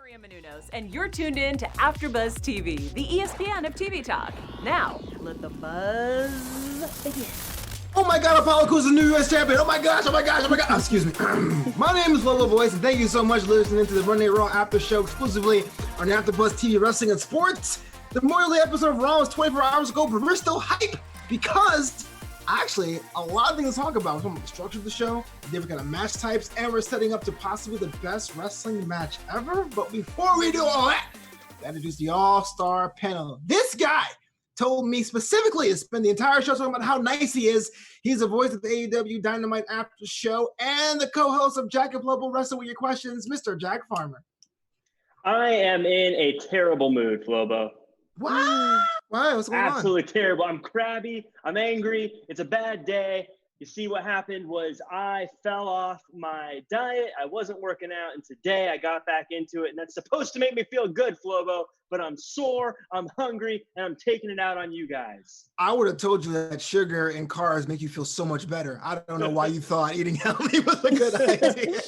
Maria Menounos, and you're tuned in to AfterBuzz TV, the ESPN of TV talk. Now, let the buzz begin. Oh my God, Apollo Crews is the new U.S. champion. Oh my gosh, oh my gosh, oh my God. Excuse me. My name is Flobo, Boyce, and thank you so much for listening to the Monday Raw After Show exclusively on the AfterBuzz TV Wrestling and Sports. The Memorial Day episode of Raw was 24 hours ago, but we're still hype because actually a lot of things to talk about. We're talking about the structure of the show, the different kind of match types, and we're setting up to possibly the best wrestling match ever. But before we do all that, I introduce the all-star panel. This guy told me specifically to spend the entire show talking about how nice he is. He's the voice of the AEW Dynamite After Show and the co-host of Jack and Flobo Wrestle With Your Questions, Mr. Jack Farmer. I am in a terrible mood, Flobo. What? Why? What's going on? Absolutely terrible. I'm crabby. I'm angry. It's a bad day. You see, what happened was I fell off my diet. I wasn't working out, and today I got back into it, and that's supposed to make me feel good, Flobo, but I'm sore, I'm hungry, and I'm taking it out on you guys. I would have told you that sugar and carbs make you feel so much better. I don't know why you thought eating healthy was a good idea.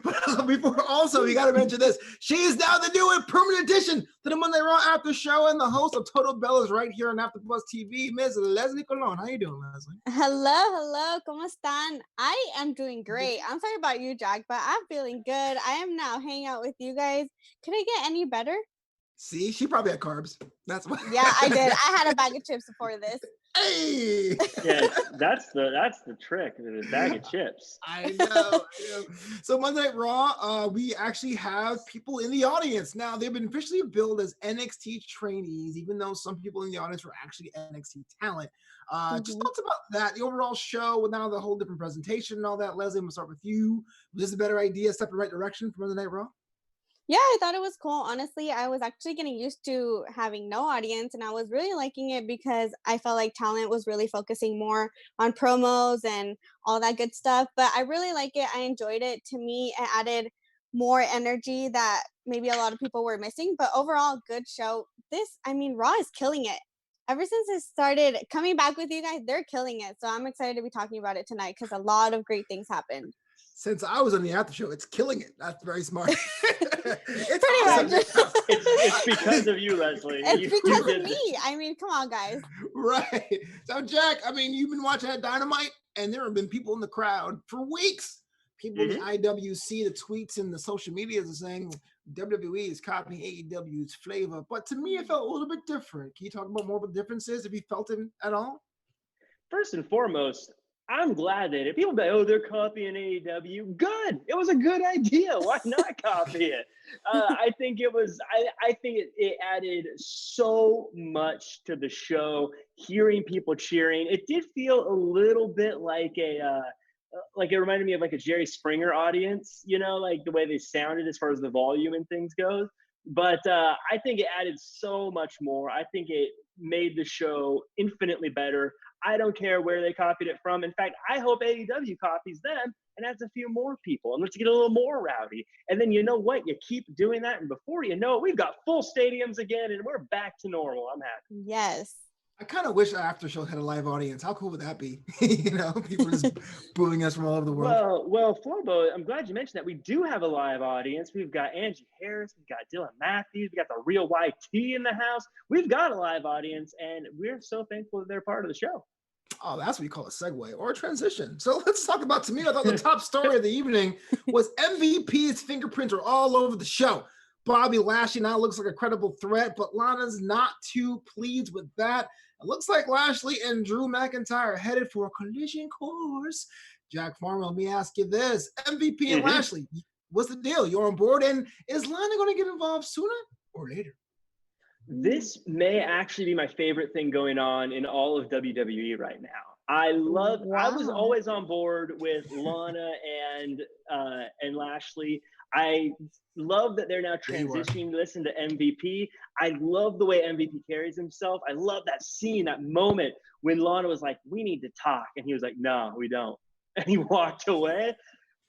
But before, also, you got to mention this. She is now the new and permanent addition to the Monday Raw After Show and the host of Total Bellas right here on AfterBuzz TV, Ms. Leslie Colon. How you doing, Leslie? Hello. ¿Cómo están? I am doing great. I'm sorry about you, Jack, but I'm feeling good. I am now hanging out with you guys. Could I get any better? See, she probably had carbs. That's why. Yeah, I did. I had a bag of chips before this. Hey! Yeah, that's the trick, the bag of chips. I know. So Monday Night Raw, we actually have people in the audience. Now, they've been officially billed as NXT trainees, even though some people in the audience were actually NXT talent. Just thoughts about that, the overall show, with now the whole different presentation and all that. Leslie, I'm going to start with you. Was this a better idea, step in the right direction for Monday Night Raw? Yeah, I thought it was cool. Honestly, I was actually getting used to having no audience, and I was really liking it because I felt like talent was really focusing more on promos and all that good stuff. But I really like it. I enjoyed it. To me, it added more energy that maybe a lot of people were missing. But overall, good show. Raw is killing it. Ever since it started coming back with you guys, they're killing it. So I'm excited to be talking about it tonight because a lot of great things happened. Since I was on the after show, it's killing it. That's very smart. It's pretty much. It's because of you, Leslie. It's because of me. I mean, come on, guys. Right. So, Jack, you've been watching that Dynamite, and there have been people in the crowd for weeks. People in the IWC, the tweets and the social media are saying WWE is copying AEW's flavor. But to me, it felt a little bit different. Can you talk about more about the differences, if you felt it at all? First and foremost, I'm glad that people be, they're copying AEW. Good. It was a good idea. Why not copy it? I think it added so much to the show. Hearing people cheering, it did feel a little bit like it reminded me of like a Jerry Springer audience. You know, like the way they sounded as far as the volume and things goes. But I think it added so much more. I think it made the show infinitely better. I don't care where they copied it from. In fact, I hope AEW copies them and adds a few more people and let's get a little more rowdy. And then you know what? You keep doing that, and before you know it, we've got full stadiums again, and we're back to normal. I'm happy. Yes. I kind of wish After Show had a live audience. How cool would that be? People just booing us from all over the world. Well, Flobo, I'm glad you mentioned that. We do have a live audience. We've got Angie Harris, we've got Dylan Matthews, we got the Real YT in the house. We've got a live audience, and we're so thankful that they're part of the show. Oh, that's what you call a segue or a transition. So let's talk about, to me, I thought the top story of the evening was MVP's fingerprints are all over the show. Bobby Lashley now looks like a credible threat, but Lana's not too pleased with that. It looks like Lashley and Drew McIntyre are headed for a collision course. Jack Farmer, let me ask you this. MVP and Lashley, what's the deal? You're on board, and is Lana going to get involved sooner or later? This may actually be my favorite thing going on in all of WWE right now. I was always on board with Lana and Lashley. I love that they're now transitioning this into MVP. I love the way MVP carries himself. I love that scene, that moment when Lana was like, we need to talk. And he was like, no, we don't. And he walked away.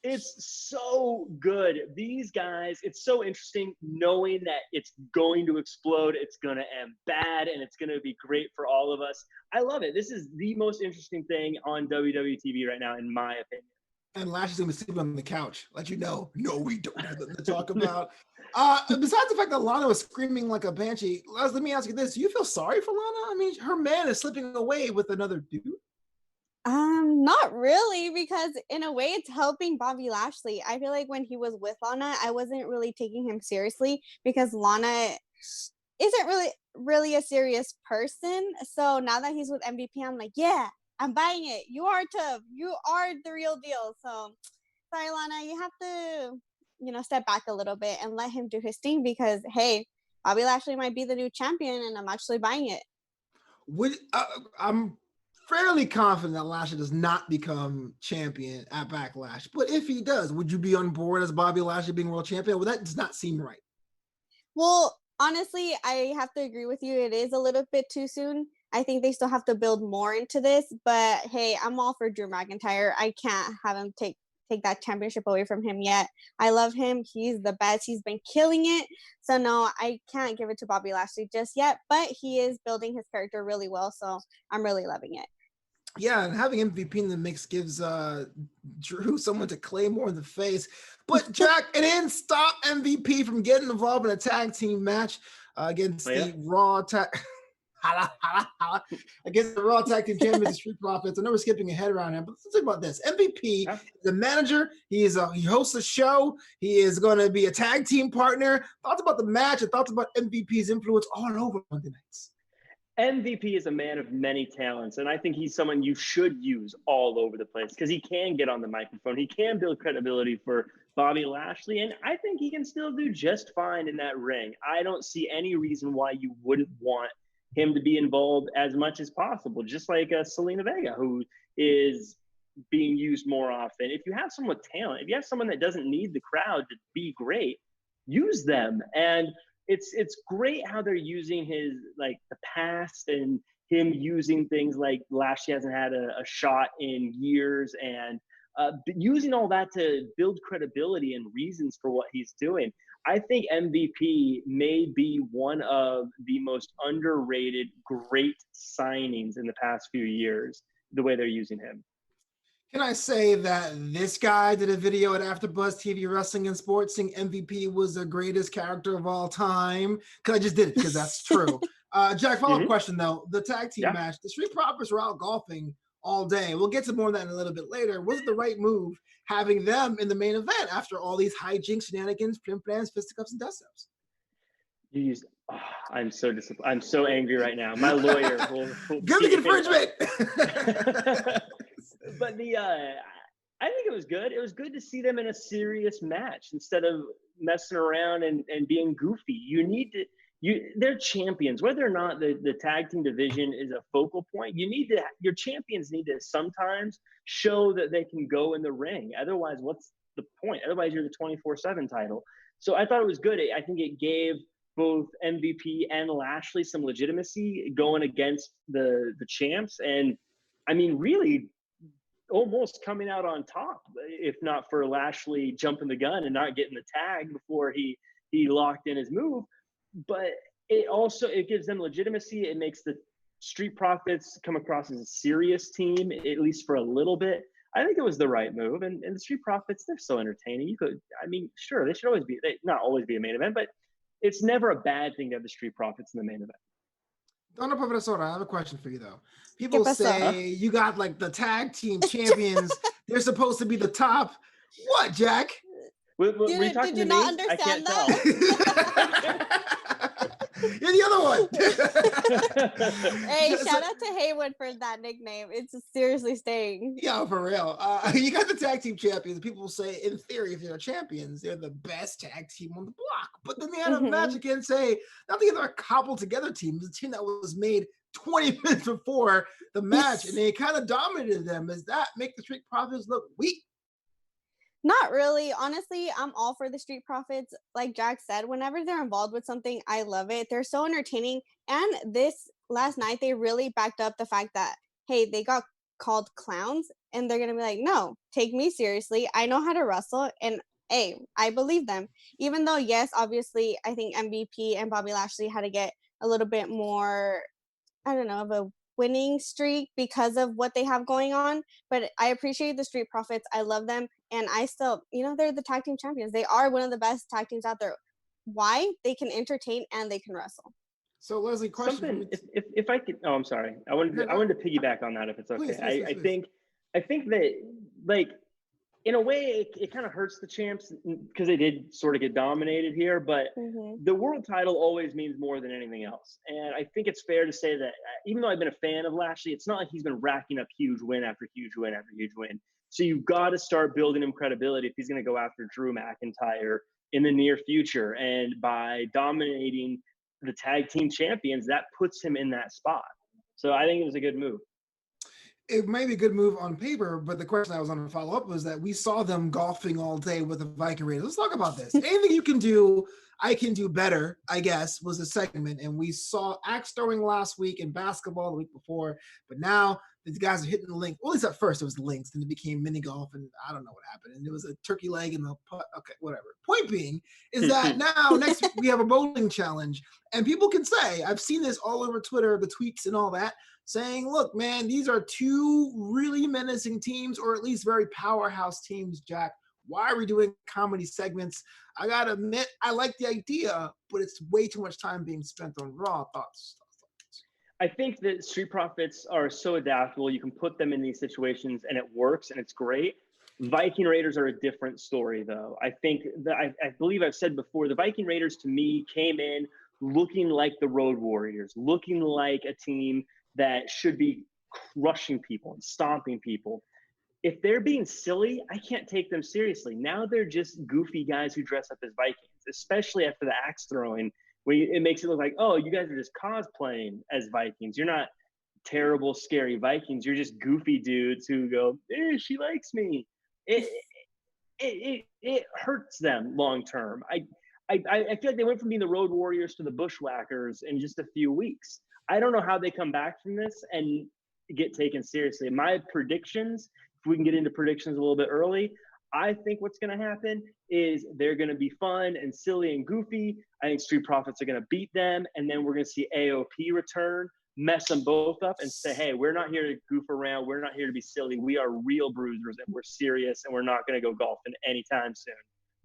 It's so good. These guys, it's so interesting knowing that it's going to explode, it's going to end bad, and it's going to be great for all of us. I love it. This is the most interesting thing on WWE TV right now, in my opinion. And Lashley's gonna be sleeping on the couch. Let you know. No, we don't have nothing to talk about. Besides the fact that Lana was screaming like a banshee, Les, let me ask you this: do you feel sorry for Lana? I mean, her man is slipping away with another dude. Not really, because in a way it's helping Bobby Lashley. I feel like when he was with Lana, I wasn't really taking him seriously because Lana isn't really a serious person. So now that he's with MVP, I'm like, yeah, I'm buying it. You are tough. You are the real deal. So sorry, Lana, you have to, step back a little bit and let him do his thing because hey, Bobby Lashley might be the new champion, and I'm actually buying it. I'm fairly confident that Lashley does not become champion at Backlash. But if he does, would you be on board as Bobby Lashley being world champion? Well, that does not seem right. Well, honestly, I have to agree with you. It is a little bit too soon. I think they still have to build more into this. But hey, I'm all for Drew McIntyre. I can't have him take that championship away from him yet. I love him. He's the best. He's been killing it. So no, I can't give it to Bobby Lashley just yet. But he is building his character really well. So I'm really loving it. Yeah, and having MVP in the mix gives Drew someone to Claymore in the face. But Jack, it didn't stop MVP from getting involved in a tag team match against the Raw tag. Against the Raw Tag Team Champions, the Street Profits. I know we're skipping ahead around here, but let's think about this. MVP is a manager. He hosts a show. He is going to be a tag team partner. Thoughts about the match and thoughts about MVP's influence all over Monday nights. MVP is a man of many talents, and I think he's someone you should use all over the place because he can get on the microphone. He can build credibility for Bobby Lashley, and I think he can still do just fine in that ring. I don't see any reason why you wouldn't want him to be involved as much as possible, just like Selena Vega, who is being used more often. If you have someone with talent, if you have someone that doesn't need the crowd to be great, use them. And it's great how they're using his, like, the past and him using things like Lashley hasn't had a shot in years, and using all that to build credibility and reasons for what he's doing. I think MVP may be one of the most underrated great signings in the past few years, the way they're using him. Can I say that this guy did a video at AfterBuzz TV Wrestling and Sports saying MVP was the greatest character of all time? Because I just did it because that's true. Jack, follow-up question, though. The tag team match, the Street Profits were out golfing all day. We'll get to more of that in a little bit later. Was it the right move having them in the main event after all these hijinks, shenanigans, prim plans, fisticuffs, and dust-ups? You used. Oh, I'm so disappointed. I'm so angry right now. My lawyer will give me infringement. But I think it was good. It was good to see them in a serious match instead of messing around and being goofy. They're champions. Whether or not the tag team division is a focal point, your champions need to sometimes show that they can go in the ring. Otherwise, what's the point? Otherwise, you're the 24/7 title. So I thought it was good. I think it gave both MVP and Lashley some legitimacy going against the champs. And I mean, really almost coming out on top, if not for Lashley jumping the gun and not getting the tag before he locked in his move. But it gives them legitimacy. It makes the Street Profits come across as a serious team, at least for a little bit. I think it was the right move. And the Street Profits, they're so entertaining. Sure, they should always be, not always be a main event, but it's never a bad thing to have the Street Profits in the main event. Donna Professora, I have a question for you, though. People say you got, like, the tag team champions. They're supposed to be the top. What, Jack? Did you not understand that? You're the other one. Hey, shout out to Haywood for that nickname. It's seriously staying. Yeah, for real. You got the tag team champions. People say, in theory, if they're champions, they're the best tag team on the block. But then they had a match against, not together, a cobbled together team. It was a team that was made 20 minutes before the match, and they kind of dominated them. Does that make the Street Profits look weak? Not really. Honestly, I'm all for the Street Profits. Like Jack said, whenever they're involved with something, I love it. They're so entertaining. And this last night, they really backed up the fact that, hey, they got called clowns, and they're going to be like, no, take me seriously. I know how to wrestle. And hey, I believe them. Even though, yes, obviously, I think MVP and Bobby Lashley had to get a little bit more, I don't know, of a winning streak because of what they have going on. But I appreciate the Street Profits. I love them. And I still, they're the tag team champions. They are one of the best tag teams out there. Why? They can entertain and they can wrestle. So Leslie, question. If I could, I'm sorry. I wanted to piggyback on that if it's okay. Please. I think that, like, in a way, it kind of hurts the champs because they did sort of get dominated here, but the world title always means more than anything else. And I think it's fair to say that even though I've been a fan of Lashley, it's not like he's been racking up huge win after huge win after huge win. So you've got to start building him credibility if he's going to go after Drew McIntyre in the near future. And by dominating the tag team champions, that puts him in that spot. So I think it was a good move. It may be a good move on paper, but the question I was going to follow up was that we saw them golfing all day with the Viking Raiders. Let's talk about this. Anything you can do, I can do better, I guess, was the segment. And we saw axe throwing last week in basketball the week before, but now these guys are hitting the link. Well, at least at first it was links, then it became mini golf, and I don't know what happened. And it was a turkey leg and the putt. Okay, whatever. Point being is that now next week we have a bowling challenge, and people can say, I've seen this all over Twitter, the tweets and all that, saying, look, man, these are two really menacing teams, or at least very powerhouse teams, Jack. Why are we doing comedy segments? I got to admit, I like the idea, but it's way too much time being spent on Raw. Thoughts? I think that Street Profits are so adaptable. You can put them in these situations and it works and it's great. Viking Raiders are a different story, though. I think that I believe I've said before, the Viking Raiders to me came in looking like the Road Warriors, looking like a team that should be crushing people and stomping people. If they're being silly, I can't take them seriously. Now they're just goofy guys who dress up as Vikings, especially after the axe throwing. It makes it look like, oh, you guys are just cosplaying as Vikings. You're not terrible, scary Vikings. You're just goofy dudes who go, she likes me. It hurts them long term. I feel like they went from being the Road Warriors to the Bushwhackers in just a few weeks. I don't know how they come back from this and get taken seriously. My predictions, if we can get into predictions a little bit early, I think what's going to happen is they're going to be fun and silly and goofy. I think Street Profits are going to beat them, and then we're going to see AOP return, mess them both up, and say, hey, we're not here to goof around. We're not here to be silly. We are real bruisers, and we're serious, and we're not going to go golfing anytime soon.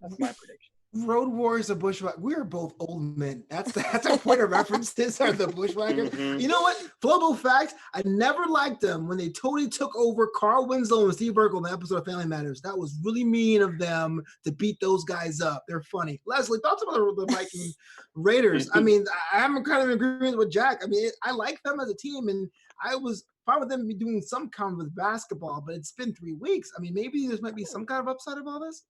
That's my prediction. Road Warriors of Bushwhackers. We are both old men. That's a point of reference. These are the Bushwhackers. You know what? Flobo facts. I never liked them when they totally took over Carl Winslow and Steve Urkel in the episode of Family Matters. That was really mean of them to beat those guys up. They're funny. Leslie, thoughts about the Viking Raiders? I mean, I'm kind of in agreement with Jack. I mean, I like them as a team, and I was fine with them doing some kind with basketball, but it's been 3 weeks. I mean, maybe there might be some kind of upside of all this.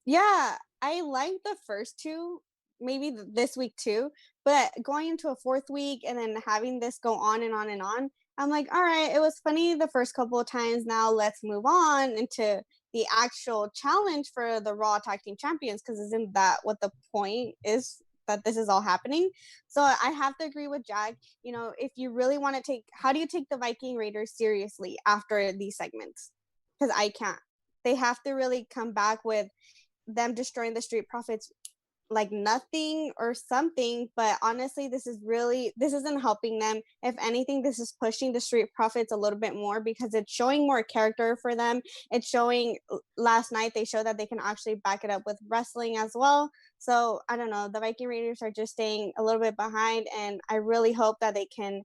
Yeah, I like the first two, maybe this week too, but going into a fourth week and then having this go on and on and on, I'm like, all right, it was funny the first couple of times. Now let's move on into the actual challenge for the Raw Tag Team Champions, because isn't that what the point is, that this is all happening? So I have to agree with Jack. If you really want to how do you take the Viking Raiders seriously after these segments? Because I can't. They have to really come back with them destroying the Street Profits like nothing or something, but honestly this isn't helping them. If anything, this is pushing the Street Profits a little bit more, because it's showing more character for them. It's showing, last night they showed that they can actually back it up with wrestling as well. So I don't know, the Viking Raiders are just staying a little bit behind, and I really hope that they can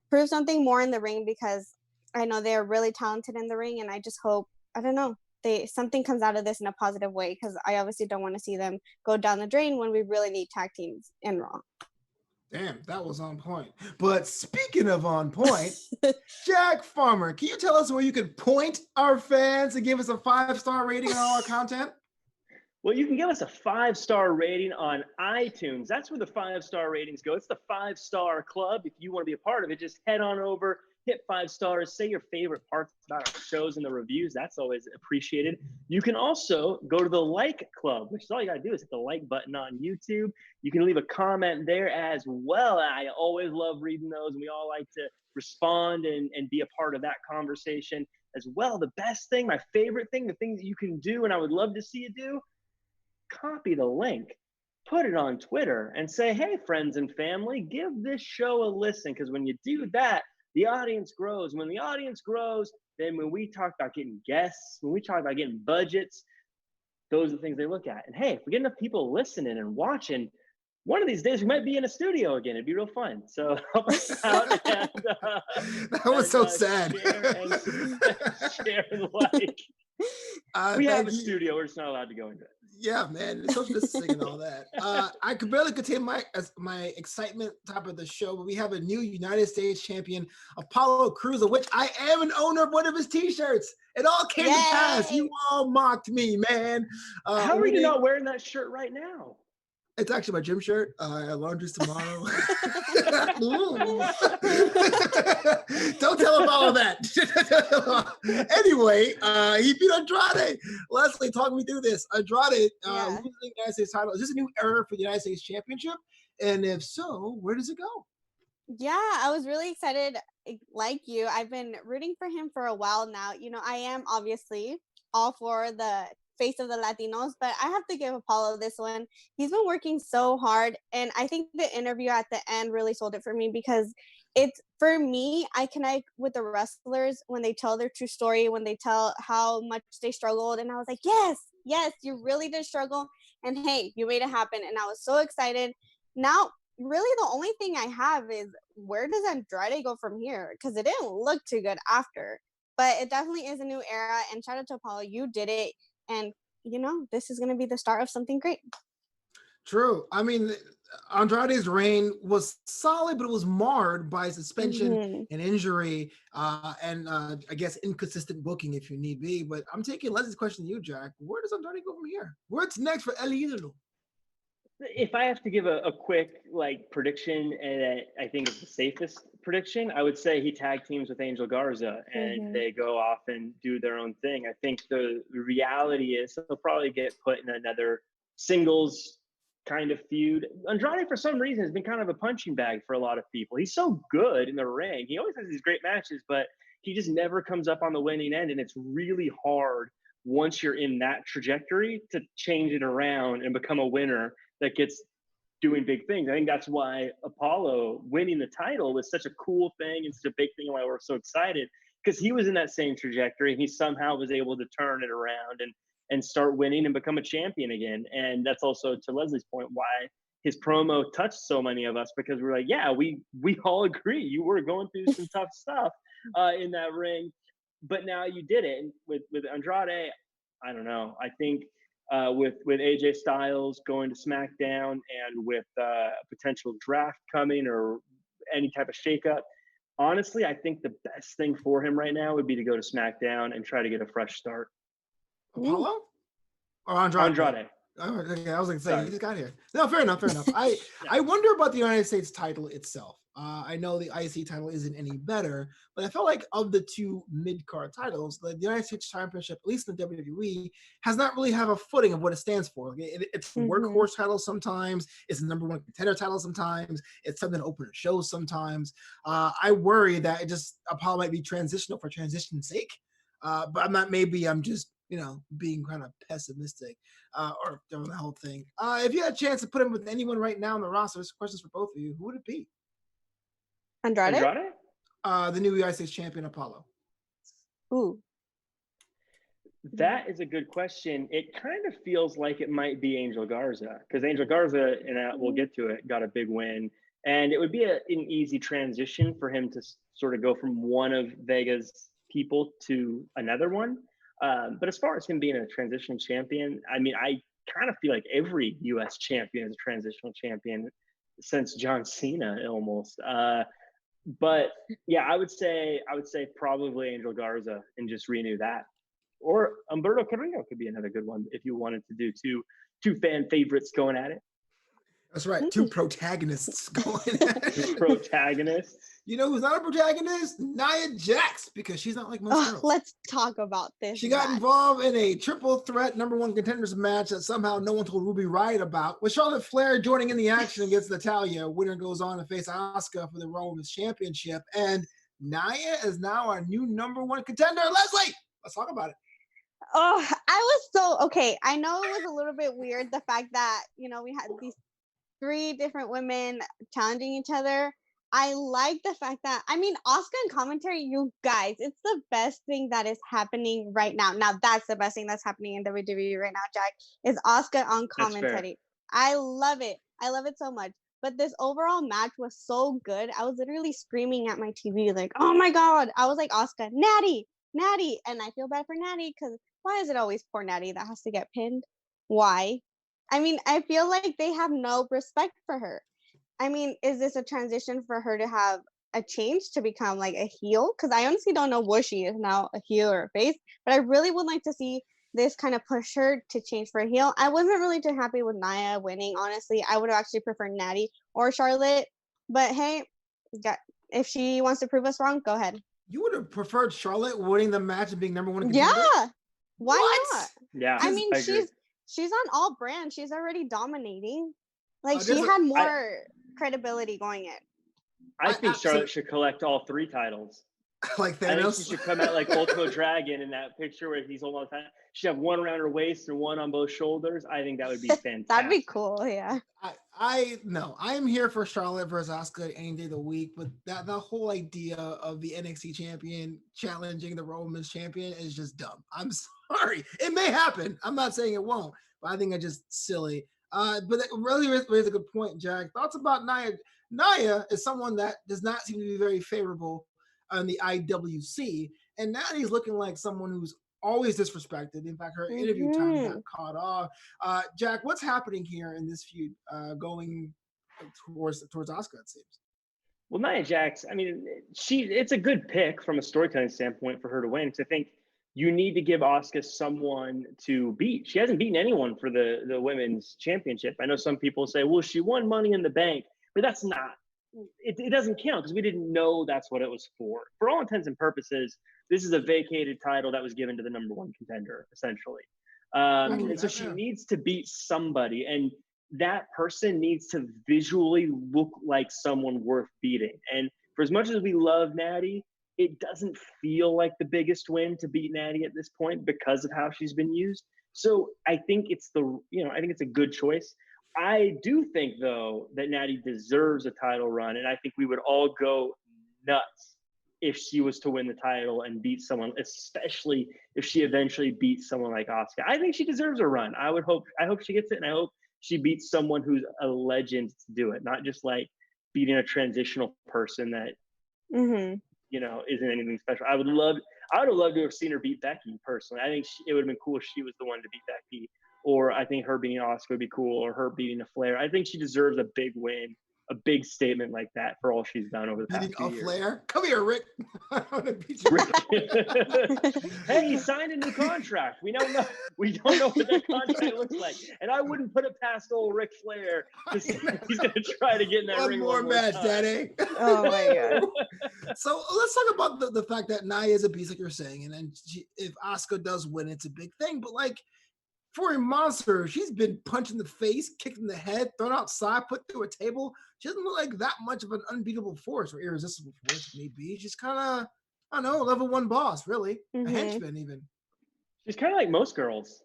prove something more in the ring, because I know they're really talented in the ring, and I just hope, I don't know, something comes out of this in a positive way, because I obviously don't want to see them go down the drain when we really need tag teams in Raw. Damn, that was on point. But speaking of on point, Jack Farmer, can you tell us where you could point our fans and give us a 5-star rating on all our content? Well, you can give us a 5-star rating on iTunes. That's where the 5-star ratings go. It's the 5-star club. If you want to be a part of it, just head on over, hit 5 stars, say your favorite parts about our shows in the reviews. That's always appreciated. You can also go to the like club, which is all you got to do is hit the like button on YouTube. You can leave a comment there as well. I always love reading those, and we all like to respond and be a part of that conversation as well. The best thing, my favorite thing, the thing that you can do, and I would love to see you do, copy the link, put it on Twitter, and say, hey, friends and family, give this show a listen. Because when you do that, The audience grows. When the audience grows, then when we talk about getting guests, when we talk about getting budgets, those are the things they look at. And hey, if we get enough people listening and watching, one of these days we might be in a studio again. It'd be real fun. So help us out and that was so sad. Share and like. We have a studio. We're just not allowed to go into it. Yeah, man, social distancing and all that. I could barely contain my excitement top of the show, but we have a new United States champion, Apollo Crews, of which I am an owner of one of his T-shirts. It all came to pass. You all mocked me, man. How are you not wearing that shirt right now? It's actually my gym shirt. I have laundries tomorrow. Don't tell him all of that. Anyway, he beat Andrade. Leslie, talk me through this. Andrade losing the United States title. Is this a new era for the United States Championship? And if so, where does it go? Yeah, I was really excited. Like you, I've been rooting for him for a while now. You know, I am obviously all for the face of the Latinos, but I have to give Apollo this one. He's been working so hard, and I think the interview at the end really sold it for me, because it's, for me, I connect with the wrestlers when they tell their true story, when they tell how much they struggled, and I was like, yes, you really did struggle, and hey, you made it happen, and I was so excited. Now, really the only thing I have is, where does Andrade go from here? Because it didn't look too good after, but it definitely is a new era, and shout out to Apollo, you did it. And, you know, this is going to be the start of something great. True. I mean, Andrade's reign was solid, but it was marred by suspension and injury and I guess inconsistent booking if you need be. But I'm taking Leslie's question to you, Jack. Where does Andrade go from here? What's next for El Idolo? If I have to give a quick prediction, and I think it's the safest prediction, I would say he tag teams with Angel Garza and they go off and do their own thing. I think the reality is he'll probably get put in another singles kind of feud. Andrade, for some reason, has been kind of a punching bag for a lot of people. He's so good in the ring. He always has these great matches, but he just never comes up on the winning end, and it's really hard once you're in that trajectory to change it around and become a winner that gets doing big things. I think that's why Apollo winning the title was such a cool thing and such a big thing, and why we're so excited, because he was in that same trajectory and he somehow was able to turn it around and start winning and become a champion again. And that's also, to Leslie's point, why his promo touched so many of us, because we're like, yeah, we all agree you were going through some tough stuff in that ring, but now you did it. And with Andrade, I don't know. I think with AJ Styles going to SmackDown, and with potential draft coming or any type of shakeup, honestly, I think the best thing for him right now would be to go to SmackDown and try to get a fresh start. Apollo or Andrade? Andrade. Oh, okay. I was like, saying, he just got here. No, fair enough. I wonder about the United States title itself. I know the IC title isn't any better, but I felt like of the two mid-card titles, the United States Championship, at least in the WWE, has not really have a footing of what it stands for. It's a workhorse title sometimes. It's a number one contender title sometimes. It's something to open a show sometimes. I worry that Apollo might be transitional for transition's sake, but I'm just being kind of pessimistic or the whole thing. If you had a chance to put him with anyone right now on the roster, there's questions for both of you. Who would it be? Andrade? The new United States champion, Apollo. Ooh. That is a good question. It kind of feels like it might be Angel Garza, because Angel Garza, and we'll get to it, got a big win. And it would be an easy transition for him to sort of go from one of Vega's people to another one. But as far as him being a transitional champion, I mean, I kind of feel like every U.S. champion is a transitional champion since John Cena almost. But yeah, I would say probably Angel Garza and just renew that. Or Humberto Carrillo could be another good one if you wanted to do two fan favorites going at it. That's right. Two protagonists going at it. Two protagonists. You know who's not a protagonist? Nia Jax, because she's not like most girls. Let's talk about this. She got involved in a triple threat number one contenders match that somehow no one told Ruby Riott about. With Charlotte Flair joining in the action against Natalya, winner goes on to face Asuka for the Raw Women's Championship. And Nia is now our new number one contender. Leslie, let's talk about it. Oh, I was so okay. I know it was a little bit weird, the fact that we had these 3 different women challenging each other. I like the fact that, I mean, Asuka and commentary, you guys, it's the best thing that is happening right now. Now, that's the best thing that's happening in WWE right now, Jack, is Asuka on That's fair. commentary. I love it. I love it so much. But this overall match was so good. I was literally screaming at my TV, like, oh my God. I was like, Asuka, Natty, Natty. And I feel bad for Natty because why is it always poor Natty that has to get pinned? Why? I mean, I feel like they have no respect for her. I mean, is this a transition for her to have a change to become like a heel? Because I honestly don't know what she is now, a heel or a face. But I really would like to see this kind of push her to change for a heel. I wasn't really too happy with Nia winning, honestly. I would have actually preferred Natty or Charlotte. But hey, if she wants to prove us wrong, go ahead. You would have preferred Charlotte winning the match and being number one contender? Yeah. Why What? not? Yeah, I mean, agree. she's on all brands. She's already dominating. Like she there's a- had more credibility going in. I think Charlotte should collect all 3 titles. Like I think Thanos. she should come out like Ultimo Dragon in that picture where he's holding all the time. She have one around her waist and one on both shoulders. I think that would be fantastic. That'd be cool, yeah. I am here for Charlotte versus Asuka any day of the week, but the whole idea of the NXT champion challenging the Roman's champion is just dumb. I'm sorry. It may happen. I'm not saying it won't, but I think it's just silly. But it really raises a good point, Jack. Thoughts about Nia? Nia is someone that does not seem to be very favorable on the IWC, and now he's looking like someone who's always disrespected. In fact, her interview time got caught off. Jack, what's happening here in this feud going towards Asuka, it seems? Well, Nia Jax, I mean, it's a good pick from a storytelling standpoint for her to win. Because I think you need to give Asuka someone to beat. She hasn't beaten anyone for the women's championship. I know some people say, well, she won Money in the Bank, but that's not. It doesn't count because we didn't know that's what it was for. For all intents and purposes, this is a vacated title that was given to the number 1 contender, essentially. And so she needs to beat somebody, and that person needs to visually look like someone worth beating. And for as much as we love Natty, it doesn't feel like the biggest win to beat Natty at this point because of how she's been used. So I think it's a good choice. I do think, though, that Natty deserves a title run, and I think we would all go nuts if she was to win the title and beat someone, especially if she eventually beats someone like Asuka. I think she deserves a run. I hope she gets it, and I hope she beats someone who's a legend to do it, not just like beating a transitional person that isn't anything special. I would have loved to have seen her beat Becky personally. I think it would have been cool if she was the one to beat Becky. Or I think her beating Asuka would be cool, or her beating a Flair. I think she deserves a big win, a big statement like that for all she's done over the past few years. Flair? Come here, Rick. I want to beat you. Hey, he signed a new contract. We don't know what that contract looks like. And I wouldn't put it past old Ric Flair to say he's going to try to get in that ring one more match, Daddy. Oh my God. So let's talk about the fact that Nia is a beast, like you're saying, and then if Asuka does win, it's a big thing. But like, for a monster, she's been punched in the face, kicked in the head, thrown outside, put through a table. She doesn't look like that much of an unbeatable force or irresistible force, maybe. She's kind of, I don't know, level 1 boss, really. A henchman, even. She's kind of like most girls.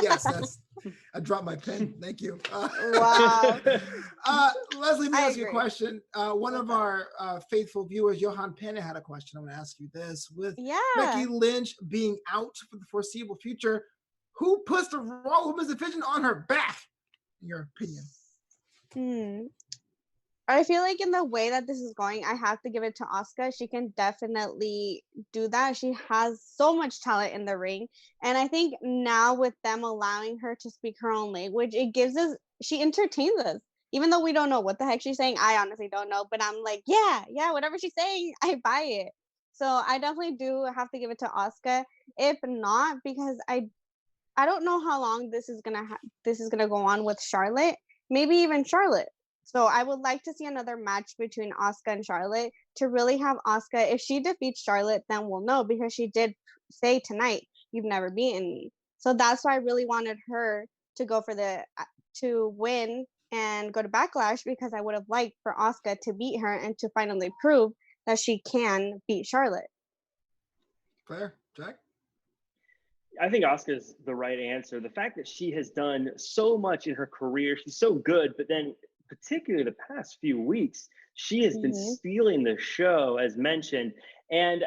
Yes, I dropped my pen. Thank you. Wow. Leslie, let me ask you a question. One of our faithful viewers, Johan Penna, had a question. I'm going to ask you this. With Becky Lynch being out for the foreseeable future, who puts the Raw Women's division on her back, in your opinion? I feel like in the way that this is going, I have to give it to Asuka. She can definitely do that. She has so much talent in the ring. And I think now with them allowing her to speak her own language, she entertains us. Even though we don't know what the heck she's saying, I honestly don't know. But I'm like, yeah, whatever she's saying, I buy it. So I definitely do have to give it to Asuka. If not, because I don't know how long this is gonna go on with Charlotte. Maybe even Charlotte. So I would like to see another match between Asuka and Charlotte to really have Asuka. If she defeats Charlotte, then we'll know because she did say tonight, "You've never beaten me." So that's why I really wanted her to go for to win and go to Backlash, because I would have liked for Asuka to beat her and to finally prove that she can beat Charlotte. Fair, Jack? I think Asuka's the right answer. The fact that she has done so much in her career, she's so good, but then particularly the past few weeks, She has been stealing the show, as mentioned. And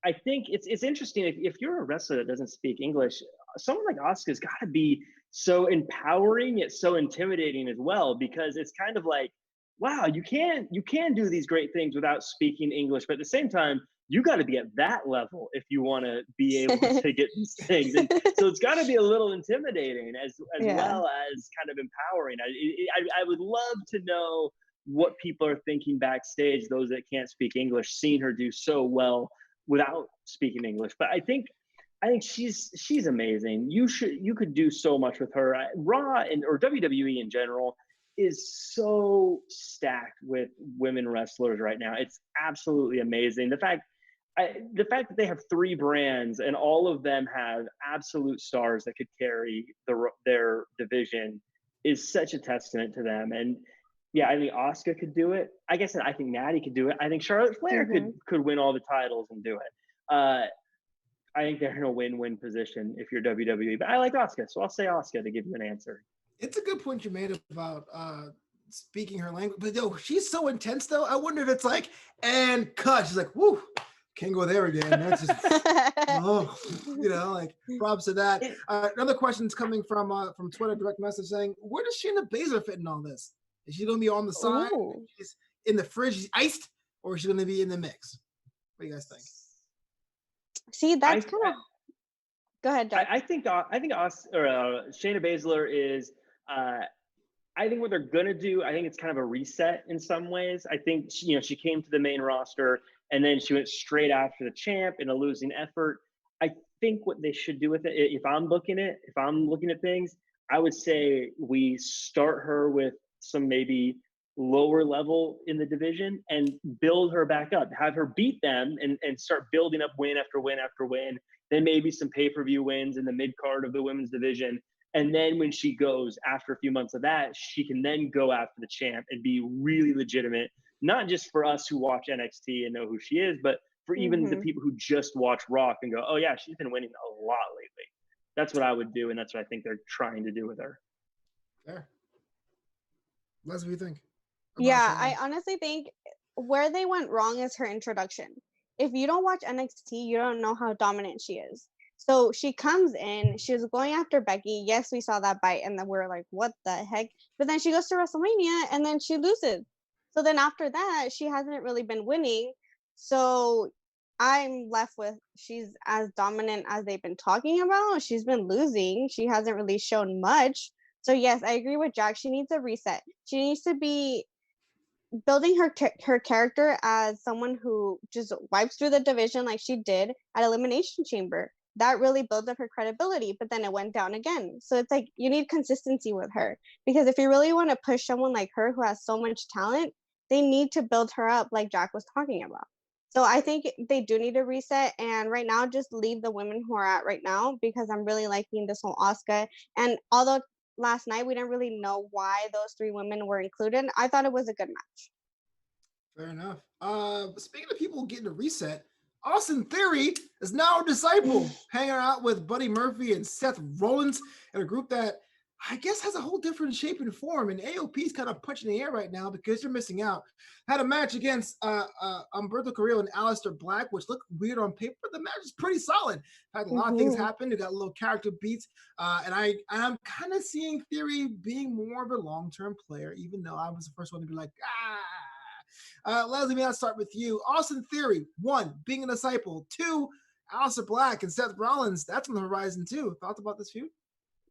I think it's interesting if you're a wrestler that doesn't speak English, someone like Asuka's got to be so empowering yet so intimidating as well, because it's kind of like, wow, you can do these great things without speaking English, but at the same time, you got to be at that level if you want to be able to get these things. And so it's got to be a little intimidating as well as kind of empowering. I would love to know what people are thinking backstage, those that can't speak English, seeing her do so well without speaking English. But I think she's amazing. You could do so much with her. Raw or WWE in general is so stacked with women wrestlers right now. It's absolutely amazing. The fact that they have 3 brands and all of them have absolute stars that could carry their division is such a testament to them. And yeah, I think Asuka could do it. I think Natty could do it. I think Charlotte Flair could win all the titles and do it. I think they're in a win-win position if you're WWE. But I like Asuka, so I'll say Asuka to give you an answer. It's a good point you made about speaking her language. But yo, she's so intense though. I wonder if it's like, and cut. She's like, whoo. Can't go there again. That's just, like props to that. Another question is coming from Twitter, direct message saying, where does Shayna Baszler fit in all this? Is she going to be on the side? She's in the fridge, she's iced, or is she going to be in the mix? What do you guys think? See, that's kind of. Go ahead, Jack. I think Shayna Baszler is. I think what they're gonna do, I think it's kind of a reset in some ways. I think she came to the main roster and then she went straight after the champ in a losing effort. I think what they should do with it, if I'm looking at things, I would say we start her with some maybe lower level in the division and build her back up, have her beat them and start building up win after win after win. Then maybe some pay-per-view wins in the mid card of the women's division. And then when she goes after a few months of that, she can then go after the champ and be really legitimate, not just for us who watch NXT and know who she is, but for even the people who just watch Raw and go, oh yeah, she's been winning a lot lately. That's what I would do. And that's what I think they're trying to do with her. Fair. Les, what do you think? Yeah, I honestly think where they went wrong is her introduction. If you don't watch NXT, you don't know how dominant she is. So she comes in, she was going after Becky. Yes, we saw that bite, and then we're like, what the heck? But then she goes to WrestleMania, and then she loses. So then after that, she hasn't really been winning. So I'm left with she's as dominant as they've been talking about. She's been losing. She hasn't really shown much. So yes, I agree with Jack. She needs a reset. She needs to be building her character as someone who just wipes through the division like she did at Elimination Chamber. That really built up her credibility, but then it went down again. So it's like you need consistency with her, because if you really want to push someone like her who has so much talent, they need to build her up like Jack was talking about. So I think they do need a reset, and right now just leave the women who are at right now, because I'm really liking this whole Asuka. And although last night we didn't really know why those 3 women were included, I thought it was a good match. Fair enough. Speaking of people getting a reset, Austin Theory is now a disciple, hanging out with Buddy Murphy and Seth Rollins in a group that I guess has a whole different shape and form. And AOP is kind of punching the air right now because you're missing out. Had a match against Humberto Carrillo and Aleister Black, which looked weird on paper. The match is pretty solid. Had a lot of things happen. You got little character beats. And I'm kind of seeing Theory being more of a long-term player, even though I was the first one to be like, Leslie, may I start with you? Austin Theory, 1, being a disciple. 2, Aleister Black and Seth Rollins. That's on the horizon too. Thoughts about this feud?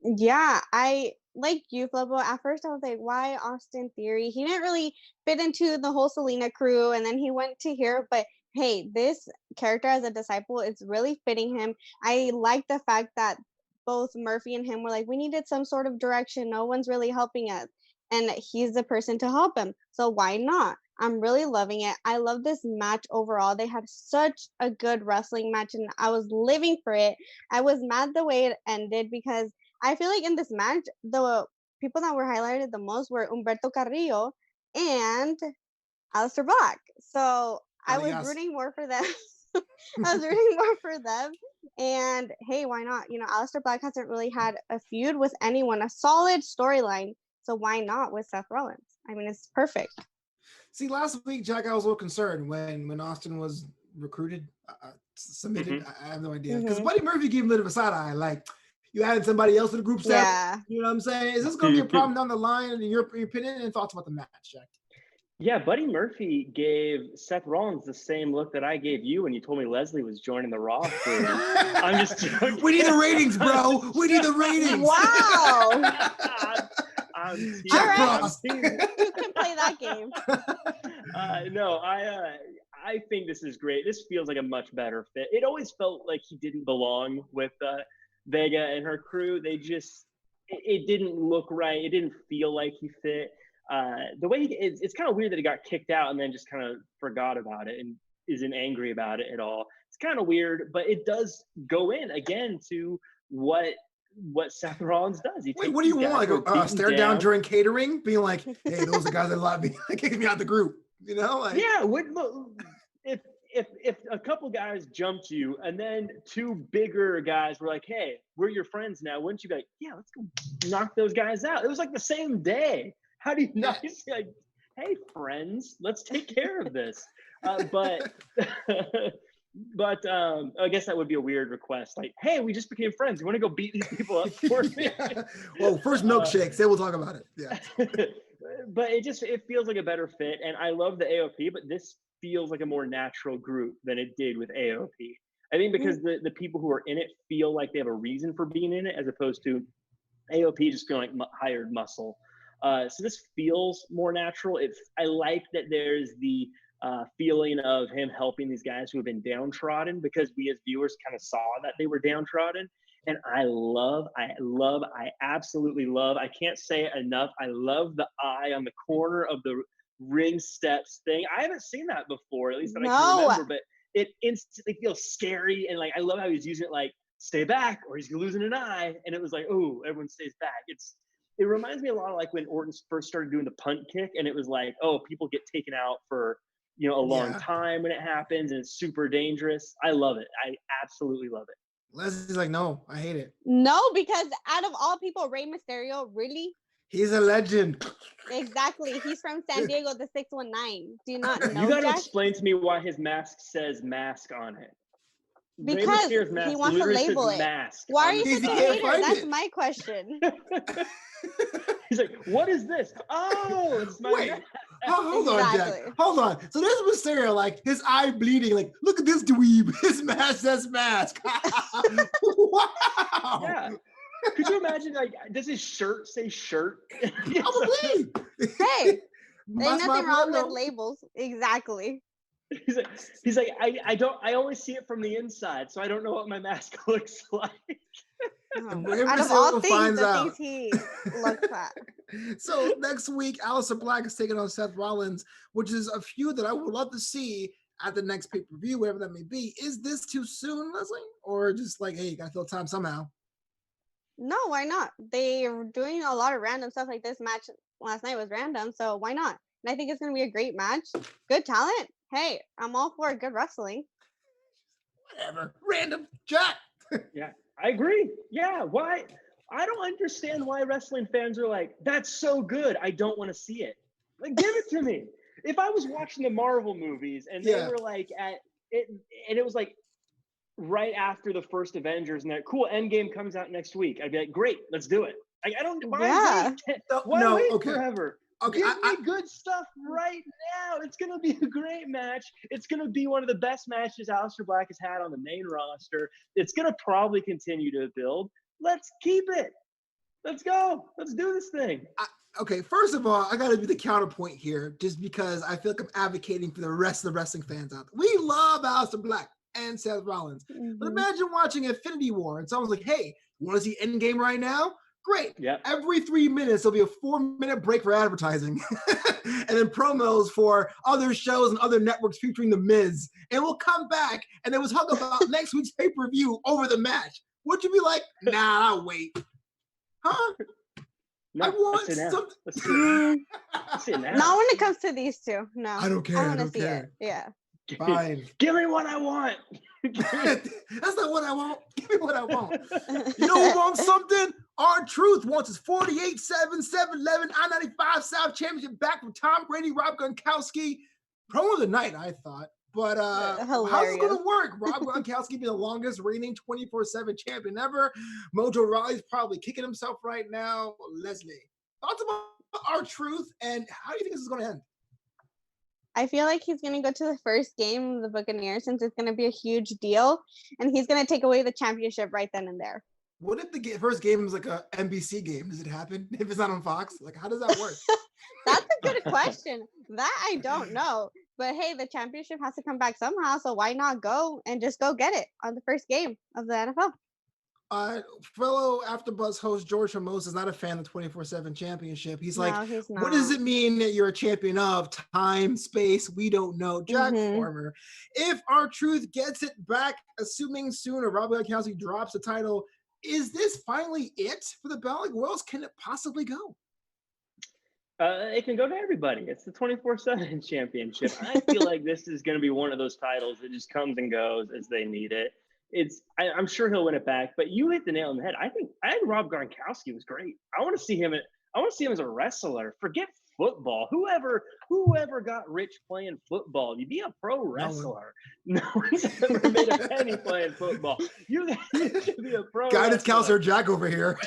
Yeah, I like you, Flobo. At first, I was like, why Austin Theory? He didn't really fit into the whole Selena crew, and then he went to here. But hey, this character as a disciple is really fitting him. I like the fact that both Murphy and him were like, we needed some sort of direction. No one's really helping us, and he's the person to help him. So why not? I'm really loving it. I love this match overall. They had such a good wrestling match, and I was living for it. I was mad the way it ended, because I feel like in this match, the people that were highlighted the most were Humberto Carrillo and Aleister Black. So I was rooting more for them. I was rooting more for them. And hey, why not? Aleister Black hasn't really had a feud with anyone, a solid storyline. So why not with Seth Rollins? I mean, it's perfect. See, last week, Jack, I was a little concerned when Austin was recruited, submitted. I have no idea because Buddy Murphy gave him a bit of a side eye, like you added somebody else to the group set. Yeah. You know what I'm saying? Is this going to be a problem down the line? In your opinion and thoughts about the match, Jack? Yeah, Buddy Murphy gave Seth Rollins the same look that I gave you when you told me Leslie was joining the Raw crew. I'm just joking. We need the ratings, bro. We need the ratings. Wow. I'm teasing. Jack right. Frost. You can play that game. No, I think this is great. This feels like a much better fit. It always felt like he didn't belong with Vega and her crew. They just, it didn't look right. It didn't feel like he fit. The way it's kind of weird that he got kicked out and then just kind of forgot about it and isn't angry about it at all. It's kind of weird, but it does go in again to what Seth Rollins does. Wait, what do you want? Like a stare down during catering, being like, "Hey, those are guys that allowed me kicking me out the group." You know, like yeah. If a couple guys jumped you and then two bigger guys were like, "Hey, we're your friends now," wouldn't you be like, "Yeah, let's go knock those guys out"? It was like the same day. How do you not just like, "Hey, friends, let's take care of this"? But I guess that would be a weird request. Like, "Hey, we just became friends. You want to go beat these people up for me?" Well, first milkshakes, then we'll talk about it. Yeah. But it feels like a better fit, and I love the AOP, but this feels like a more natural group than it did with AOP. I think because the people who are in it feel like they have a reason for being in it, as opposed to AOP just feeling like hired muscle. So this feels more natural. I like that there's the feeling of him helping these guys who have been downtrodden, because we as viewers kind of saw that they were downtrodden. And I absolutely love, I can't say it enough, I love the eye on the corner of the ring steps thing. I haven't seen that before, at least that I can remember, but it instantly feels scary. And like, I love how he's using it like, stay back or he's losing an eye. And it was like, oh, everyone stays back. It reminds me a lot of like when Orton first started doing the punt kick, and it was like, oh, people get taken out for, a long time when it happens, and it's super dangerous. I love it. I absolutely love it. Leslie's like, no, I hate it. No, because out of all people, Rey Mysterio, really? He's a legend. Exactly. He's from San Diego, the 619. Do you not know? You got to Jack? explain to me why his mask says mask on it. Because he wants to label it. Why are you such a hater? That's my question. He's like, what is this? Oh, it's my Wait. Hold on, Jack. Hold on. So there's Mysterio, like his eye bleeding. Like, look at this dweeb. His mask says mask. Wow. Yeah. Could you imagine? Like, does his shirt say shirt? Probably. Hey, there's nothing wrong with labels. Exactly. He's like, I only see it from the inside, so I don't know what my mask looks like. Out of all things, the things he looks at. So next week, Aleister Black is taking on Seth Rollins, which is a feud that I would love to see at the next pay-per-view, whatever that may be. Is this too soon, Leslie? Or just like, hey, you gotta fill time somehow? No, why not? They're doing a lot of random stuff like this match last night was random, so why not? And I think it's gonna be a great match. Good talent. Hey, I'm all for good wrestling. Whatever. Random. Jack. Yeah, I agree. Yeah, why? I don't understand why wrestling fans are like, that's so good, I don't want to see it. Like, give it to me. If I was watching the Marvel movies and they were like at it, and it was like right after the first Avengers, and that cool Endgame comes out next week, I'd be like, great, let's do it. Like, I don't. Why wait forever? Okay, give me good stuff right now. It's gonna be a great match. It's gonna be one of the best matches Aleister Black has had on the main roster. It's gonna probably continue to build. Let's keep it. Let's go. Let's do this thing. Okay, first of all, I gotta be the counterpoint here, just because I feel like I'm advocating for the rest of the wrestling fans out there. We love Aleister Black and Seth Rollins, but imagine watching Infinity War and someone's like, "Hey, you want to see Endgame right now? Great. Yep. Every 3 minutes, there'll be a 4-minute break for advertising and then promos for other shows and other networks featuring The Miz. And we'll come back and then we'll talk about next week's pay-per-view over the match. Would you be like, nah, I'll wait? Huh? No, I want something. Not when it comes to these two. No. I don't care. I don't care. It. Yeah. Fine. Give me what I want. That's not what I want. Give me what I want. You know who wants something? R-Truth wants his 48-7, 7-11, I-95 South Championship back from Tom Brady, Rob Gronkowski. Promo of the night, I thought. But how's this going to work? Rob Gronkowski being the longest reigning 24/7 champion ever. Mojo Rawley's probably kicking himself right now. Leslie, thoughts about R-Truth, and how do you think this is going to end? I feel like he's going to go to the first game of the Buccaneers since it's going to be a huge deal, and he's going to take away the championship right then and there. What if the first game is like a NBC game? Does it happen if it's not on Fox? Like, how does that work? That's a good question. That I don't know. But hey, the championship has to come back somehow, so why not go and just go get it on the first game of the NFL? Fellow AfterBuzz host George Ramos is not a fan of the 24/7 championship. He's like, he's what does it mean that you're a champion of? Time, space, we don't know. Jack Farmer. If R-Truth gets it back, assuming soon or Rob Gronkowski drops the title, is this finally it for the belt? Like, where else can it possibly go? It can go to everybody. It's the 24/7 championship. I feel like this is going to be one of those titles that just comes and goes as they need it. I'm sure he'll win it back, but you hit the nail on the head. I think Rob Gronkowski was great. I want to see him as a wrestler. Forget football. Whoever got rich playing football, you be a pro wrestler. No one's ever made a penny playing football. You should be a pro Guidance counselor Jack over here.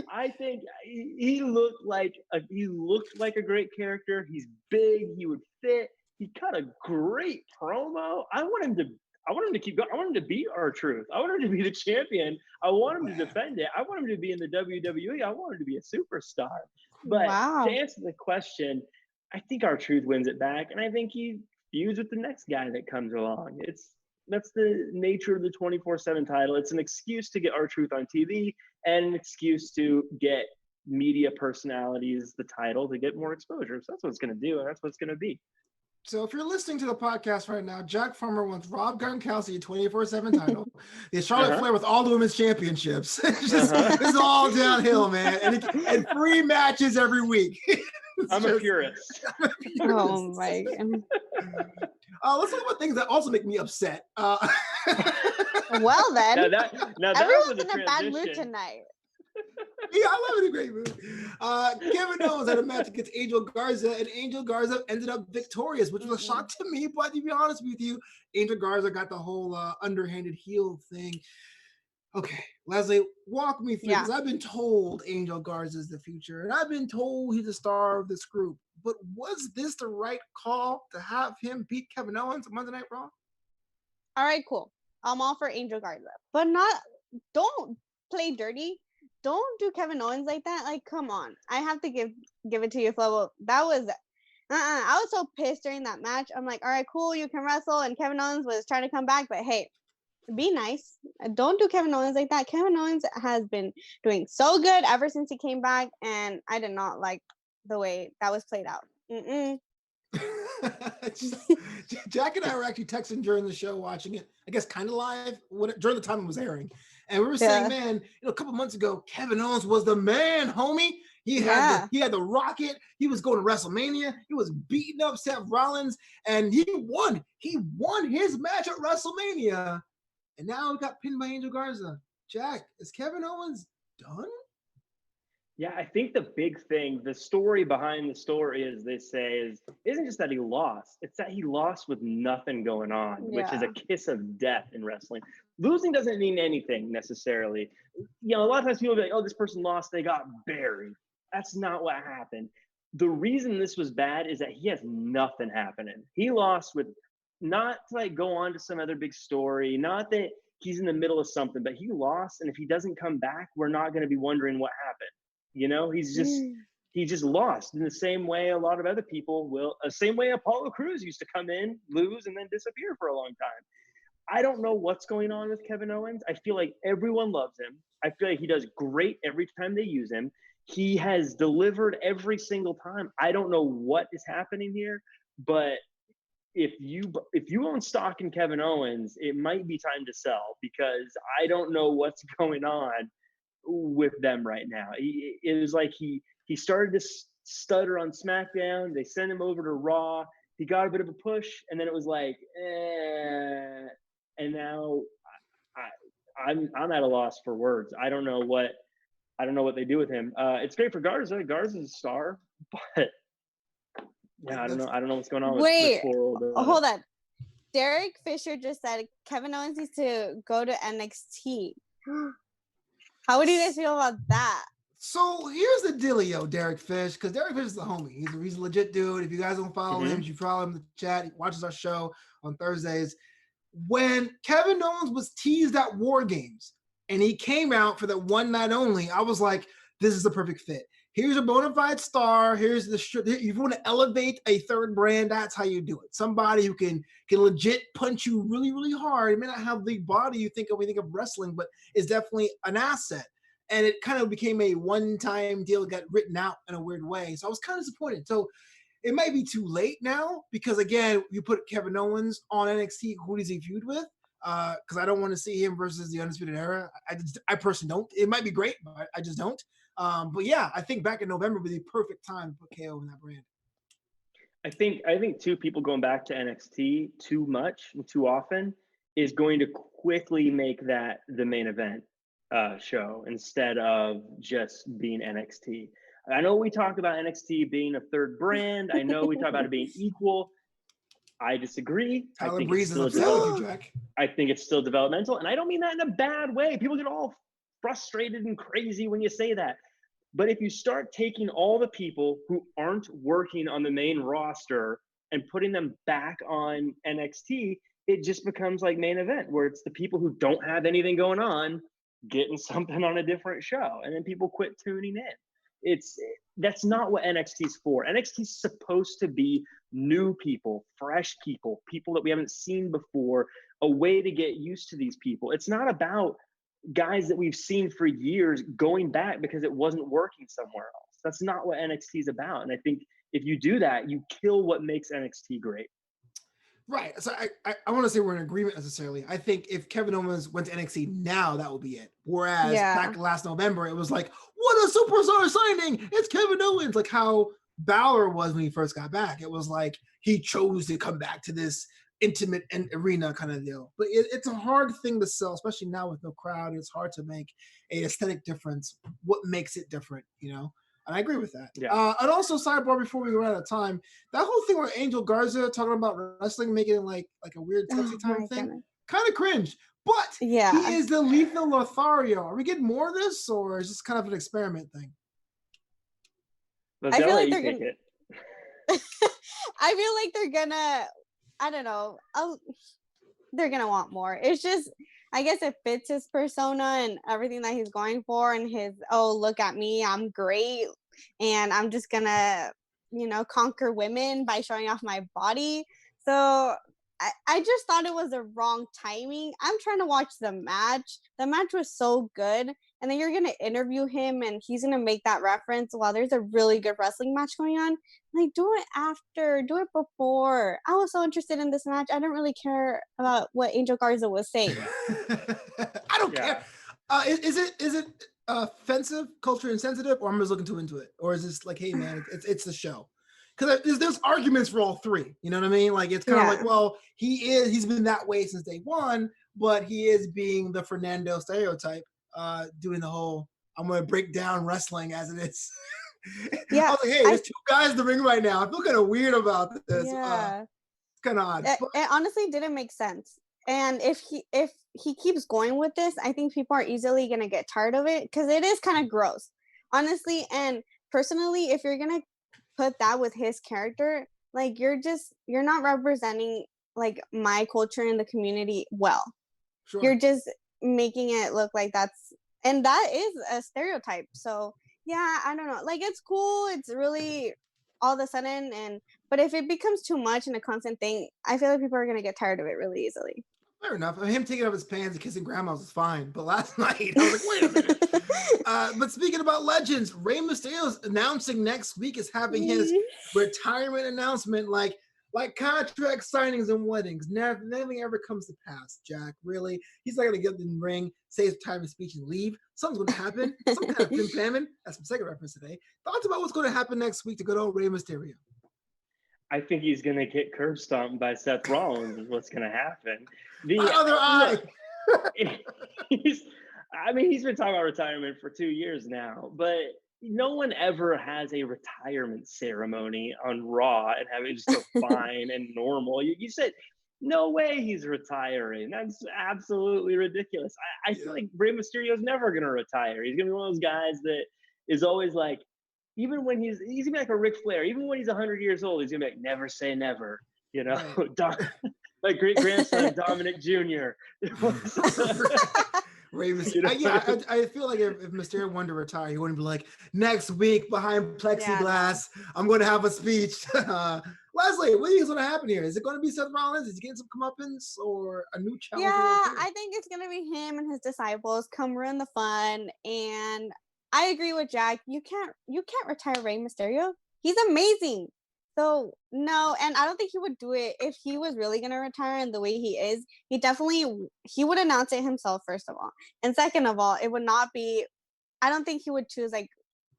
I think he looked like a great character. He's big. He would fit. He cut a great promo. I want him to keep going. I want him to beat R-Truth. I want him to be the champion. I want him to defend it. I want him to be in the WWE. I want him to be a superstar. But to answer the question, I think R-Truth wins it back, and I think he feuds with the next guy that comes along. That's the nature of the 24/7 title. It's an excuse to get R-Truth on TV and an excuse to get media personalities the title to get more exposure. So that's what it's going to do, and that's what it's going to be. So if you're listening to the podcast right now, Jack Farmer wants Rob Gronkowski 24/7 title. The Charlotte Flair with all the women's championships. It's all downhill, man. And free matches every week. I'm a purist. Oh my God. Let's talk about things that also make me upset. Well then, now everyone's in a bad mood tonight. Yeah, I love it in a great mood. Keven Undergaro had a match against Angel Garza, and Angel Garza ended up victorious, which was a shock to me. But to be honest with you, Angel Garza got the whole underhanded heel thing. Okay, Leslie, walk me through, because I've been told Angel Garza is the future, and I've been told he's the star of this group. But was this the right call to have him beat Kevin Owens on Monday Night Raw? All right, cool. I'm all for Angel Garza, but don't play dirty. Don't do Kevin Owens like that. Like, come on. I have to give it to you, Flobo. That was, I was so pissed during that match. I'm like, all right, cool, you can wrestle. And Kevin Owens was trying to come back, but hey, be nice. Don't do Kevin Owens like that. Kevin Owens has been doing so good ever since he came back, and I did not like the way that was played out. Jack and I were actually texting during the show, watching it, I guess kind of live, during the time it was airing. And we were saying, man, a couple months ago, Kevin Owens was the man, homie. He had the rocket. He was going to WrestleMania. He was beating up Seth Rollins, and he won. He won his match at WrestleMania, and now he got pinned by Angel Garza. Jack, is Kevin Owens done? Yeah, I think the big thing, the story behind the story, is they say isn't just that he lost. It's that he lost with nothing going on, which is a kiss of death in wrestling. Losing doesn't mean anything necessarily. A lot of times people will be like, oh, this person lost, they got buried. That's not what happened. The reason this was bad is that he has nothing happening. He lost with not to like go on to some other big story, not that he's in the middle of something, but he lost, and if he doesn't come back, we're not going to be wondering what happened. He just lost in the same way a lot of other people will. Same way Apollo Crews used to come in, lose, and then disappear for a long time. I don't know what's going on with Kevin Owens. I feel like everyone loves him. I feel like he does great every time they use him. He has delivered every single time. I don't know what is happening here, but if you own stock in Kevin Owens, it might be time to sell, because I don't know what's going on with them right now. It was like he started to stutter on SmackDown. They sent him over to Raw. He got a bit of a push, and then it was like, and now I'm at a loss for words. I don't know what they do with him. It's great for Garza. Garza's a star, but yeah, I don't know what's going on with Wait, poor old. hold on. Derek Fisher just said Kevin Owens needs to go to NXT. How would you guys feel about that? So here's the dealio, Derek Fish, because Derek Fish is the homie. He's a legit dude. If you guys don't follow him, you follow him in the chat. He watches our show on Thursdays. When Kevin Owens was teased at War Games and he came out for that one night only, I was like, this is the perfect fit. Here's a bona fide star. Here's if you want to elevate a third brand, that's how you do it. Somebody who can legit punch you really, really hard. It may not have the body you think of when you think of wrestling, but is definitely an asset. And it kind of became a one-time deal that got written out in a weird way. So I was kind of disappointed. So it might be too late now because, again, you put Kevin Owens on NXT, who does he feud with? Because I don't want to see him versus the Undisputed Era. I personally don't. It might be great, but I just don't. But yeah, I think back in November would be the perfect time to put KO in that brand. I think too, people going back to NXT too much and too often is going to quickly make that the main event show instead of just being NXT. I know we talked about NXT being a third brand. I know we talked about it being equal. I disagree. I think it's still developmental, and I don't mean that in a bad way. People get all frustrated and crazy when you say that. But if you start taking all the people who aren't working on the main roster and putting them back on NXT, it just becomes like main event, where it's the people who don't have anything going on getting something on a different show, and then people quit tuning in. That's not what NXT's for. NXT's supposed to be new people, fresh people, people that we haven't seen before, a way to get used to these people. It's not about guys that we've seen for years going back because it wasn't working somewhere else. That's not what NXT is about. And I think if you do that, you kill what makes NXT great. Right. So I want to say we're in agreement necessarily. I think if Kevin Owens went to NXT now, that would be it. Whereas back last November, it was like, what a superstar signing. It's Kevin Owens. Like how Balor was when he first got back. It was like he chose to come back to this intimate and arena kind of deal. But it's a hard thing to sell, especially now with no crowd. It's hard to make an aesthetic difference. What makes it different, you know? And I agree with that. Yeah. And also, sidebar before we run out of time, that whole thing where Angel Garza talking about wrestling, making it like a weird sexy time thing, kind of cringe. But he is the lethal Lothario. Are we getting more of this, or is this kind of an experiment thing? I feel like they're gonna. I feel like they're gonna. I don't know. They're gonna want more. It's just, I guess it fits his persona and everything that he's going for, and his, oh, look at me, I'm great, and I'm just gonna, conquer women by showing off my body. So I just thought it was the wrong timing. I'm trying to watch the match. The match was so good, and then you're gonna interview him, and he's gonna make that reference while there's a really good wrestling match going on. Like, do it after, do it before. I was so interested in this match. I don't really care about what Angel Garza was saying. I don't care. Is it offensive, culture insensitive, or I'm just looking too into it, or is this like, hey man, it's the show? Because there's arguments for all three. You know what I mean? Like it's kind of like, well, he's been that way since day one, but he is being the Fernando stereotype, doing the whole I'm gonna break down wrestling as it is. Yeah, I was like, hey, there's two guys in the ring right now. I feel kind of weird about this. Yeah, it's kind of odd. It honestly didn't make sense. And if he keeps going with this, I think people are easily gonna get tired of it because it is kind of gross, honestly. And personally, if you're gonna put that with his character, like you're not representing like my culture in the community well. Sure. You're just making it look like that is a stereotype. So yeah, I don't know. Like it's cool. It's really all of a sudden, but if it becomes too much and a constant thing, I feel like people are gonna get tired of it really easily. Fair enough. Him taking off his pants and kissing grandmas is fine. But last night, I was like, wait a minute. But speaking about legends, Rey Mysterio's announcing next week is having his retirement announcement, like contract signings and weddings. Nothing ever comes to pass, Jack. Really? He's not going to get in the ring, say his retirement speech, and leave. Something's going to happen. Some kind of Pim Famine. That's my second reference today. Thoughts about what's going to happen next week to good old Rey Mysterio? I think he's going to get curb stomped by Seth Rollins is what's going to happen. My other eye. He's been talking about retirement for 2 years now, but no one ever has a retirement ceremony on Raw and have it just go fine and normal. You said, no way he's retiring. That's absolutely ridiculous. I feel like Rey Mysterio's never going to retire. He's going to be one of those guys that is always like, even when he's going to be like a Ric Flair, even when he's 100 years old, he's going to be like, never say never, you know? Right. Like great grandson Dominic Jr. Rey Mysterio. I feel like if Mysterio wanted to retire, he wouldn't be like, next week behind plexiglass, I'm going to have a speech. Leslie, what do you think is going to happen here? Is it going to be Seth Rollins? Is he getting some comeuppance or a new challenge? Yeah, I think it's going to be him and his disciples come ruin the fun. And I agree with Jack. You can't retire Rey Mysterio. He's amazing. So no, and I don't think he would do it if he was really gonna retire in the way he is. He would announce it himself, first of all. And second of all, it would not be, I don't think he would choose like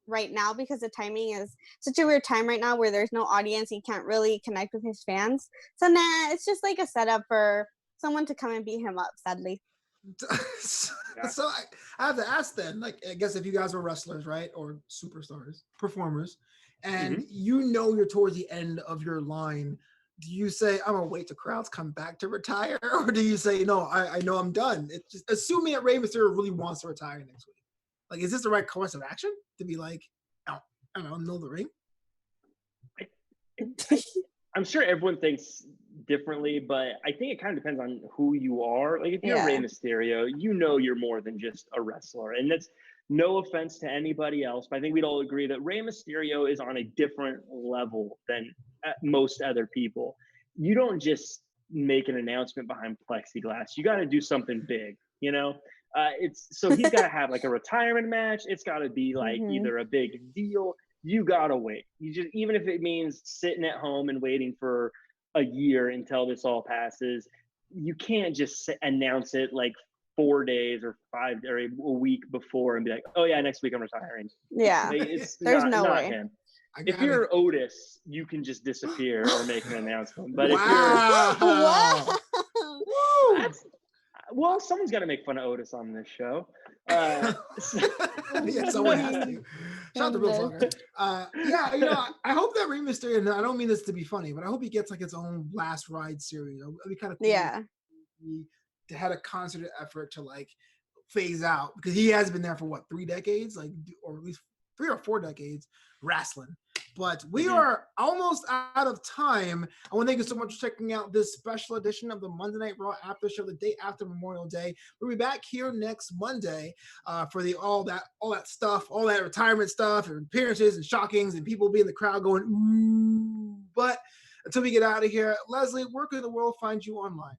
right now, because the timing is such a weird time right now where there's no audience. He can't really connect with his fans. So nah, it's just like a setup for someone to come and beat him up, sadly. So I have to ask then, like, I guess if you guys were wrestlers, right, or superstars, performers, and you're towards the end of your line, do you say, I'm gonna wait till crowds come back to retire, or do you say, no, I know I'm done? It's just assuming that Rey Mysterio really wants to retire next week. Like, is this the right course of action to be like, I don't know, middle of the ring? I'm sure everyone thinks differently, but I think it kind of depends on who you are. Like if you're Rey Mysterio, you're more than just a wrestler. And that's no offense to anybody else, but I think we'd all agree that Rey Mysterio is on a different level than most other people. You don't just make an announcement behind plexiglass. You got to do something big, you know? So he's got to have like a retirement match. It's got to be like either a big deal. You gotta wait. Even if it means sitting at home and waiting for a year until this all passes, you can't just announce it like 4 days or 5 or a week before and be like, oh yeah, next week I'm retiring. Yeah, like, there's no way. Him. If you're Otis, you can just disappear or make an announcement. But if you're well, someone's got to make fun of Otis on this show. Someone has to. Shout out to Real Talker. I hope that Rey Mysterio, and I don't mean this to be funny, but I hope he gets like its own last ride series. It'd be kind of cool. Yeah. To had a concerted effort to like phase out, because he has been there for what, 3 decades, like, or at least 3 or 4 decades wrestling. But we are almost out of time. I want to thank you so much for checking out this special edition of the Monday Night Raw After Show, the day after Memorial Day. We'll be back here next Monday for all that stuff, all that retirement stuff, and appearances and shockings, and people be in the crowd going, ooh. But until we get out of here, Leslie, where can the world find you online?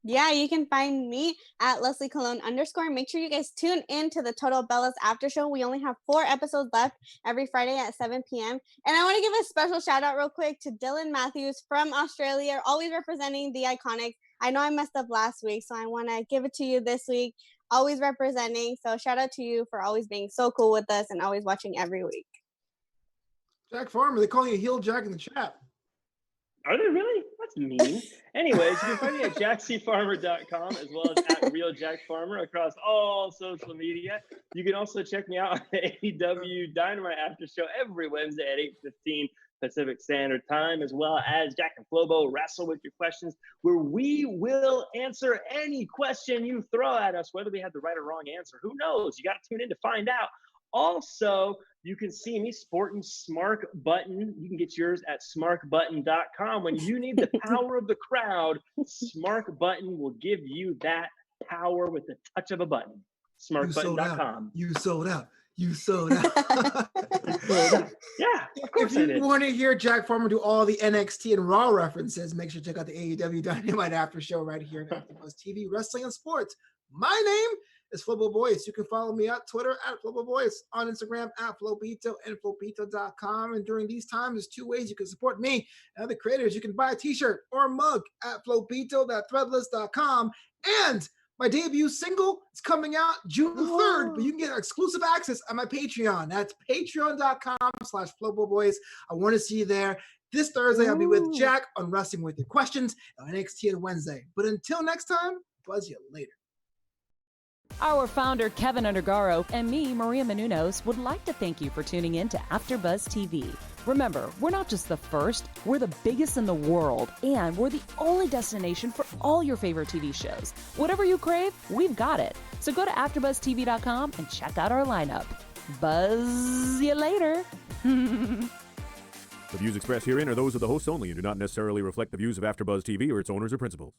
Yeah, you can find me at Leslie Cologne _. Make sure you guys tune in to the Total Bellas After Show. We only have 4 episodes left every Friday at 7 p.m. And I want to give a special shout out real quick to Dylan Matthews from Australia, always representing the Iconics. I know I messed up last week, so I want to give it to you this week. Always representing. So shout out to you for always being so cool with us and always watching every week. Jack Farmer, they call you Heel Jack in the chat. Are they really? That's mean. Anyways, you can find me at jackcfarmer.com as well as at Real Jack Farmer across all social media. You can also check me out on the AEW Dynamite After Show every Wednesday at 8:15 Pacific Standard Time, as well as Jack and Flobo Wrestle With Your Questions, where we will answer any question you throw at us, whether we have the right or wrong answer. Who knows? You got to tune in to find out. Also, you can see me sporting Smark Button. You can get yours at smarkbutton.com. When you need the power of the crowd, Smark Button will give you that power with the touch of a button. Smarkbutton.com. You sold out. You sold out. Yeah, of course. If you want to hear Jack Farmer do all the NXT and Raw references, make sure to check out the AEW Dynamite After Show right here on AfterBuzz TV, Wrestling and Sports. My name is Flobo Boyce. You can follow me on Twitter at Flobo Boyce, on Instagram at Flobito and Flobito.com. And during these times, there's 2 ways you can support me and other creators. You can buy a t-shirt or a mug at Flobito.threadless.com. And my debut single is coming out June 3rd, but you can get exclusive access on my Patreon. That's patreon.com/FloboBoys. I want to see you there. This Thursday, I'll be with Jack on Wrestling With Your Questions on NXT on Wednesday. But until next time, buzz you later. Our founder, Keven Undergaro, and me, Maria Menounos, would like to thank you for tuning in to AfterBuzz TV. Remember, we're not just the first, we're the biggest in the world, and we're the only destination for all your favorite TV shows. Whatever you crave, we've got it. So go to AfterBuzzTV.com and check out our lineup. Buzz you later. The views expressed herein are those of the hosts only and do not necessarily reflect the views of AfterBuzz TV or its owners or principals.